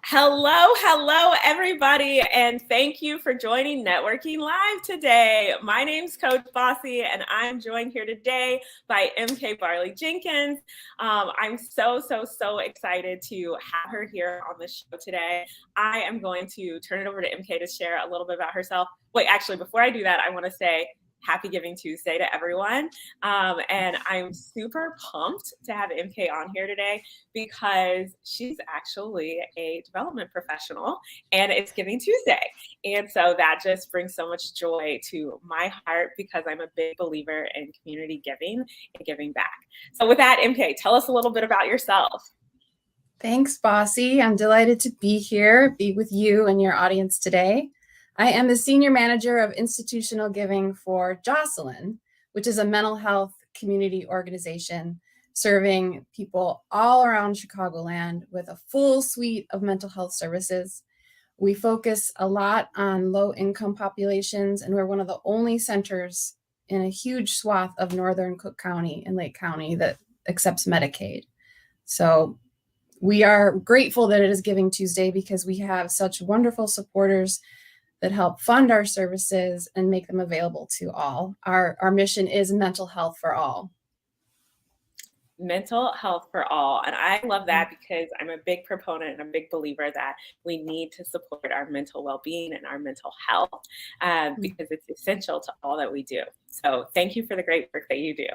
Hello, everybody, and thank you for joining Networking Live today. My name's Coach Bossy, and I'm joined here today by MK Barley-Jenkins. I'm so excited to have her here on the show today. I am going to turn it over to MK to share a little bit about herself. Wait, actually, before I do that, I want to say Happy Giving Tuesday to everyone. And I'm super pumped to have MK on here today because she's actually a development professional and it's Giving Tuesday. And so that just brings so much joy to my heart because I'm a big believer in community giving and giving back. So with that, MK, tell us a little bit about yourself. Thanks, Bossy. I'm delighted to be here, be with you and your audience today. I am the Senior Manager of Institutional Giving for Jocelyn, which is a mental health community organization serving people all around Chicagoland with a full suite of mental health services. We focus a lot on low-income populations, and we're one of the only centers in a huge swath of northern Cook County and Lake County that accepts Medicaid. So we are grateful that it is Giving Tuesday because we have such wonderful supporters that help fund our services and make them available to all. Our mission is mental health for all. Mental health for all. And I love that because I'm a big proponent and a big believer that we need to support our mental well-being and our mental health because it's essential to all that we do. So thank you for the great work that you do.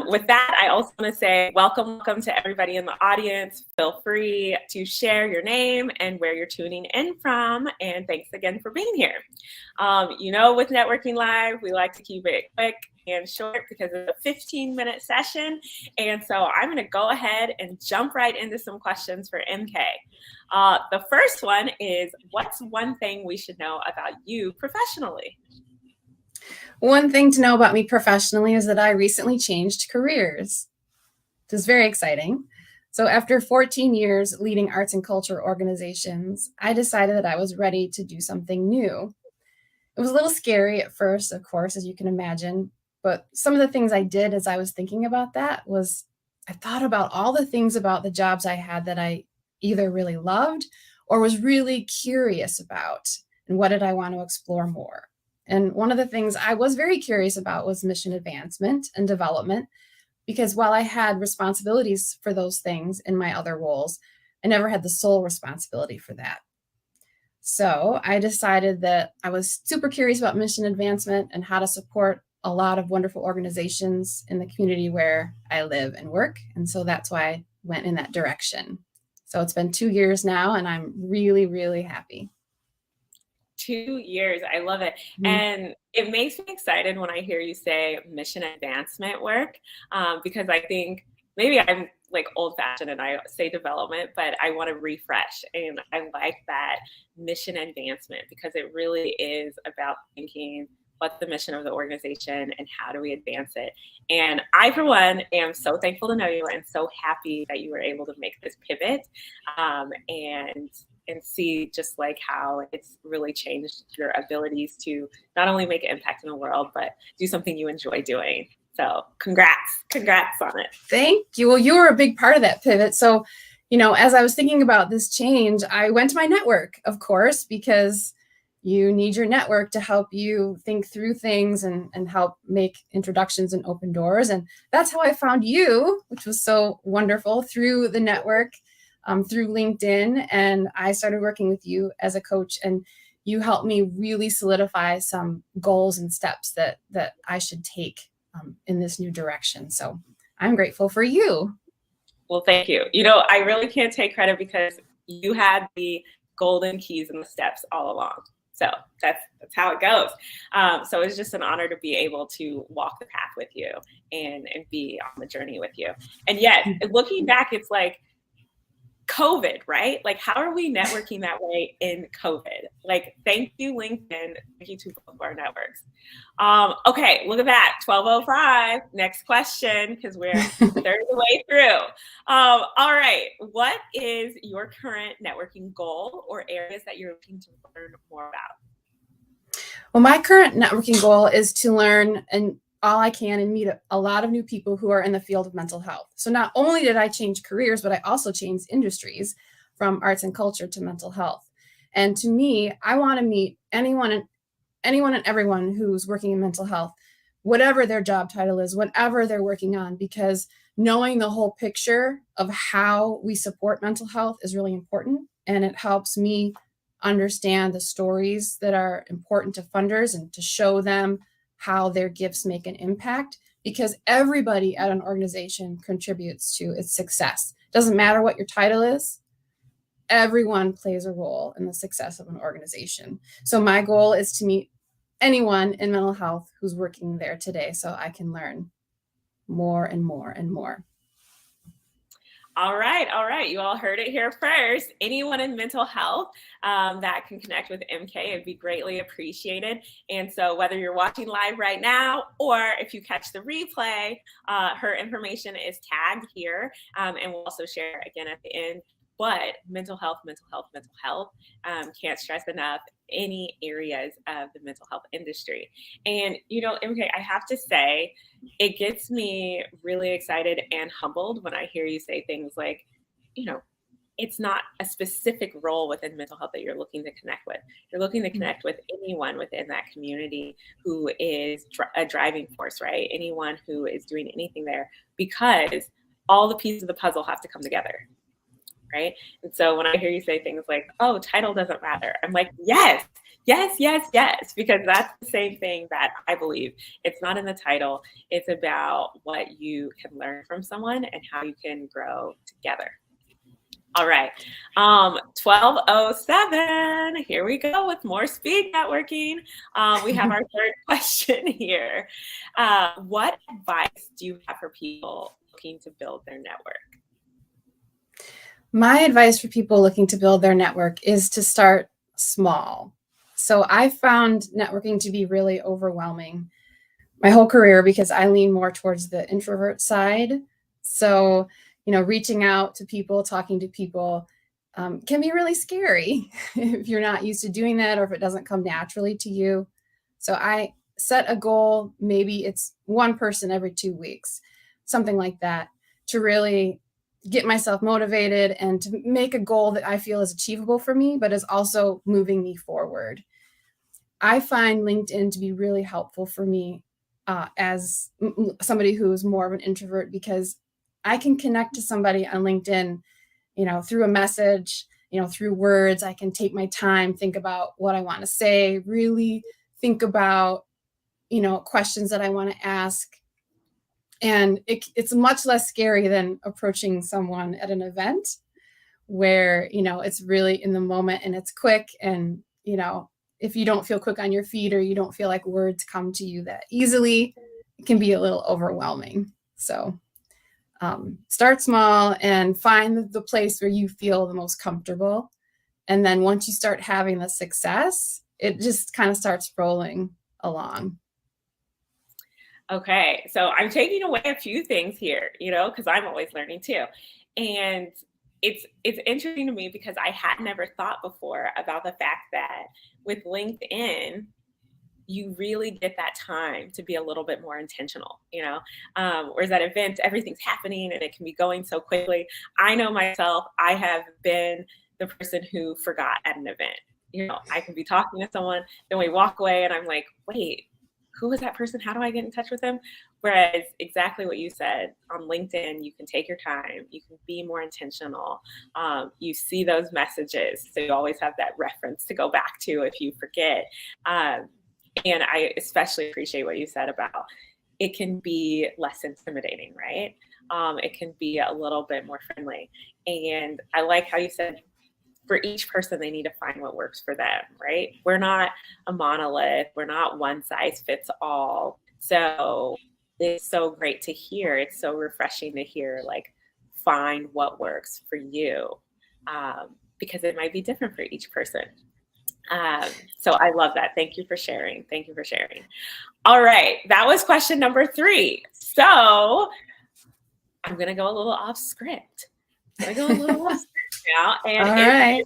With that, I also want to say welcome to everybody in the audience. Feel free to share your name and where you're tuning in from. And thanks again for being here. With Networking Live, we like to keep it quick and short because it's a 15-minute session. And so I'm going to go ahead and jump right into some questions for MK. The first one is, what's one thing we should know about you professionally? One thing to know about me professionally is that I recently changed careers. It was very exciting. So after 14 years leading arts and culture organizations, I decided that I was ready to do something new. It was a little scary at first, of course, as you can imagine, but some of the things I did as I was thinking about that was I thought about all the things about the jobs I had that I either really loved or was really curious about, and what did I want to explore more. And one of the things I was very curious about was mission advancement and development, because while I had responsibilities for those things in my other roles, I never had the sole responsibility for that. So I decided that I was super curious about mission advancement and how to support a lot of wonderful organizations in the community where I live and work. And so that's why I went in that direction. So it's been 2 years now, and I'm really happy. 2 years. I love it. And it makes me excited when I hear you say mission advancement work, because I think maybe I'm like old fashioned and I say development, but I want to refresh. And I like that mission advancement because it really is about thinking what's the mission of the organization and how do we advance it. And I, for one, am so thankful to know you and so happy that you were able to make this pivot and see just like how it's really changed your abilities to not only make an impact in the world, but do something you enjoy doing. So congrats on it. Thank you. Well, you were a big part of that pivot. So, as I was thinking about this change, I went to my network, of course, because you need your network to help you think through things and help make introductions and open doors. And that's how I found you, which was so wonderful, through the network. Through LinkedIn, and I started working with you as a coach, and you helped me really solidify some goals and steps that I should take in this new direction. So I'm grateful for you. Well, thank you. I really can't take credit because you had the golden keys and the steps all along. So that's how it goes. So it's just an honor to be able to walk the path with you and be on the journey with you. And yet, looking back, it's like, COVID, right? Like, how are we networking that way in COVID? Like, thank you, LinkedIn. Thank you to both of our networks. Okay, look at that, 12:05. Next question, because we're a third of the way through. All right, what is your current networking goal or areas that you're looking to learn more about? Well, my current networking goal is to learn and all I can and meet a lot of new people who are in the field of mental health. So not only did I change careers, but I also changed industries from arts and culture to mental health. And to me, I want to meet anyone and everyone who's working in mental health, whatever their job title is, whatever they're working on, because knowing the whole picture of how we support mental health is really important. And it helps me understand the stories that are important to funders and to show them how their gifts make an impact, because everybody at an organization contributes to its success. Doesn't matter what your title is, everyone plays a role in the success of an organization. So my goal is to meet anyone in mental health who's working there today so I can learn more and more and more. All right. You all heard it here first. Anyone in mental health that can connect with MK, it'd be greatly appreciated. And so whether you're watching live right now or if you catch the replay, her information is tagged here. And we'll also share again at the end. But mental health, can't stress enough any areas of the mental health industry. And, MK, I have to say, it gets me really excited and humbled when I hear you say things like, it's not a specific role within mental health that you're looking to connect with. You're looking to connect with anyone within that community who is a driving force, right? Anyone who is doing anything there, because all the pieces of the puzzle have to come together. Right. And so when I hear you say things like, oh, title doesn't matter, I'm like, yes, because that's the same thing that I believe. It's not in the title. It's about what you can learn from someone and how you can grow together. All right. 12:07. Here we go with more speed networking. We have our third question here. What advice do you have for people looking to build their network? My advice for people looking to build their network is to start small. So I found networking to be really overwhelming my whole career because I lean more towards the introvert side. So, reaching out to people, talking to people can be really scary if you're not used to doing that or if it doesn't come naturally to you. So I set a goal, maybe it's one person every 2 weeks, something like that, to really get myself motivated and to make a goal that I feel is achievable for me, but is also moving me forward. I find LinkedIn to be really helpful for me as somebody who is more of an introvert, because I can connect to somebody on LinkedIn, through a message, through words. I can take my time, think about what I want to say, really think about, questions that I want to ask. And it's much less scary than approaching someone at an event where, it's really in the moment and it's quick. And, if you don't feel quick on your feet or you don't feel like words come to you that easily, it can be a little overwhelming. So start small and find the place where you feel the most comfortable. And then once you start having the success, it just kind of starts rolling along. Okay, so I'm taking away a few things here, because I'm always learning too. And it's interesting to me because I had never thought before about the fact that with LinkedIn, you really get that time to be a little bit more intentional, whereas at events, everything's happening and it can be going so quickly. I know myself, I have been the person who forgot at an event. I can be talking to someone, then we walk away and I'm like, wait, who was that person? How do I get in touch with them? Whereas exactly what you said, on LinkedIn, you can take your time, you can be more intentional. You see those messages, so you always have that reference to go back to if you forget. And I especially appreciate what you said about it can be less intimidating, right? It can be a little bit more friendly. And I like how you said, for each person, they need to find what works for them, right? We're not a monolith. We're not one size fits all. So it's so great to hear. It's so refreshing to hear, like, find what works for you, because it might be different for each person. So I love that. Thank you for sharing. All right. That was question number 3. So I'm going to go a little off script. Now, and all right,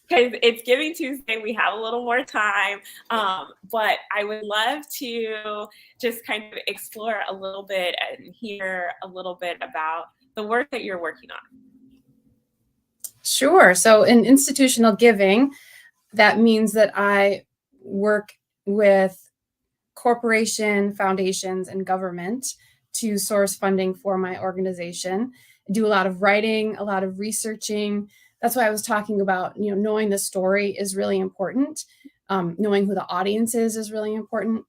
because it's Giving Tuesday, we have a little more time, but I would love to just kind of explore a little bit and hear a little bit about the work that you're working on. Sure. So in institutional giving, that means that I work with corporation, foundations, and government to source funding for my organization. I do a lot of writing, a lot of researching. That's why I was talking about, knowing the story is really important. Knowing who the audience is really important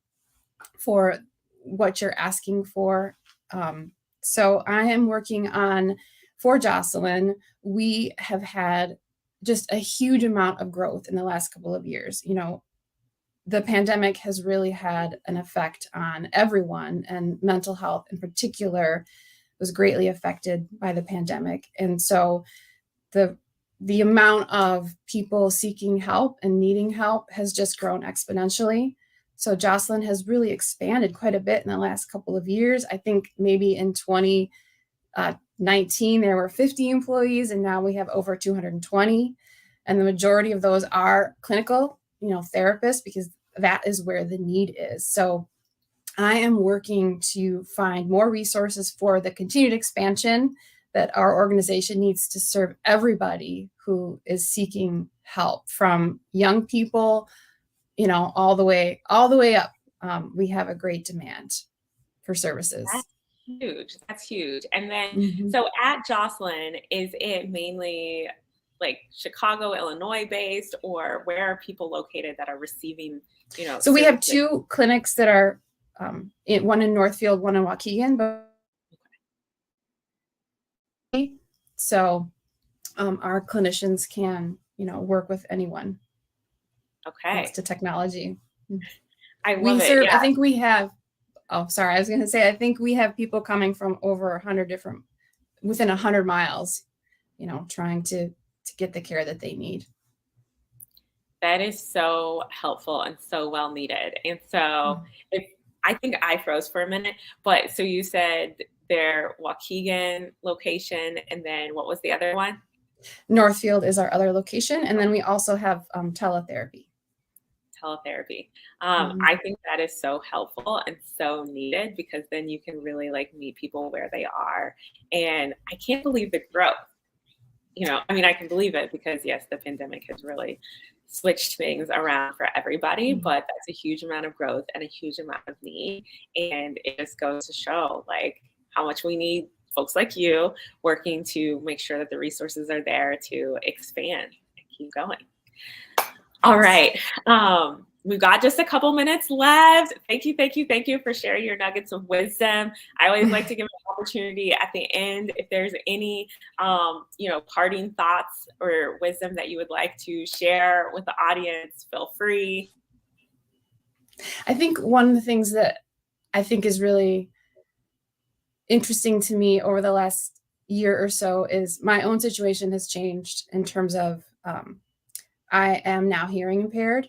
for what you're asking for. So I am working on, for Jocelyn, we have had just a huge amount of growth in the last couple of years. The pandemic has really had an effect on everyone, and mental health in particular was greatly affected by the pandemic. And so the amount of people seeking help and needing help has just grown exponentially. So Jocelyn has really expanded quite a bit in the last couple of years. I think maybe in 2019 there were 50 employees, and now we have over 220. And the majority of those are clinical, therapists, because that is where the need is. So I am working to find more resources for the continued expansion that our organization needs to serve everybody who is seeking help, from young people, all the way up. We have a great demand for services. That's huge. That's huge. And then, so at Jocelyn, is it mainly like Chicago, Illinois based, or where are people located that are receiving, So we have two clinics that are one in Northfield, one in Waukegan. So our clinicians can, work with anyone. Okay. Thanks to technology. I love it. Yeah. I think we have, I think we have people coming from over 100 different, within 100 miles, trying to get the care that they need. That is so helpful and so well needed. And so I think I froze for a minute, but so you said their Waukegan location, and then what was the other one? Northfield is our other location. And then we also have teletherapy. I think that is so helpful and so needed, because then you can really meet people where they are. And I can't believe the growth. I can believe it because yes, the pandemic has really switched things around for everybody, but that's a huge amount of growth and a huge amount of need. And it just goes to show how much we need folks like you working to make sure that the resources are there to expand and keep going. All right. We've got just a couple minutes left. Thank you for sharing your nuggets of wisdom. I always like to give an opportunity at the end, if there's any, parting thoughts or wisdom that you would like to share with the audience, feel free. I think one of the things that I think is really interesting to me over the last year or so is my own situation has changed in terms of, I am now hearing impaired.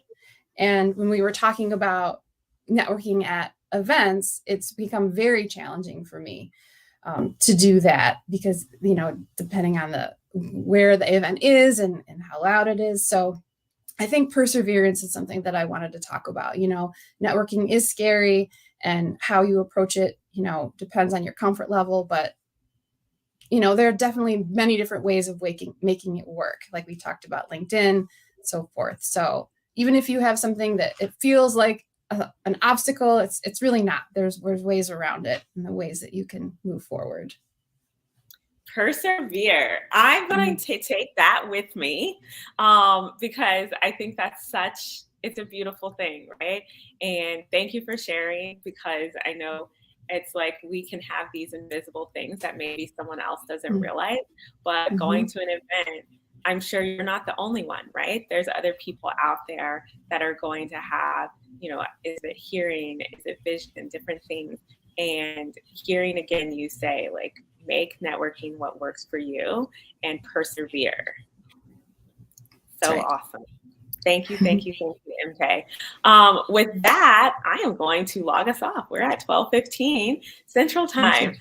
And when we were talking about networking at events, it's become very challenging for me to do that because, depending on where the event is and how loud it is. So I think perseverance is something that I wanted to talk about. Networking is scary, and how you approach it, depends on your comfort level. But, there are definitely many different ways of making it work. Like we talked about LinkedIn, so forth. So even if you have something that it feels like an obstacle, it's really not. There's ways around it and the ways that you can move forward. Persevere. I'm going to take that with me because I think it's a beautiful thing, right? And thank you for sharing, because I know it's we can have these invisible things that maybe someone else doesn't realize, but going to an event, I'm sure you're not the only one, right? There's other people out there that are going to have, is it hearing, is it vision, different things. And hearing again, you say make networking what works for you and persevere. So right. Awesome. Thank you, MK. With that, I am going to log us off. We're at 12:15 Central Time.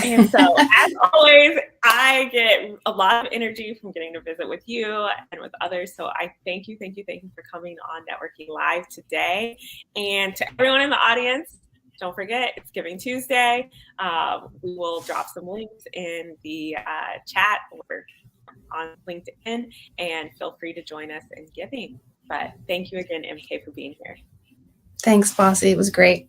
And so, as always, I get a lot of energy from getting to visit with you and with others. So I thank you for coming on Networking Live today. And to everyone in the audience, don't forget, it's Giving Tuesday. We will drop some links in the chat or on LinkedIn, and feel free to join us in giving. But thank you again, MK, for being here. Thanks, Bossy. It was great.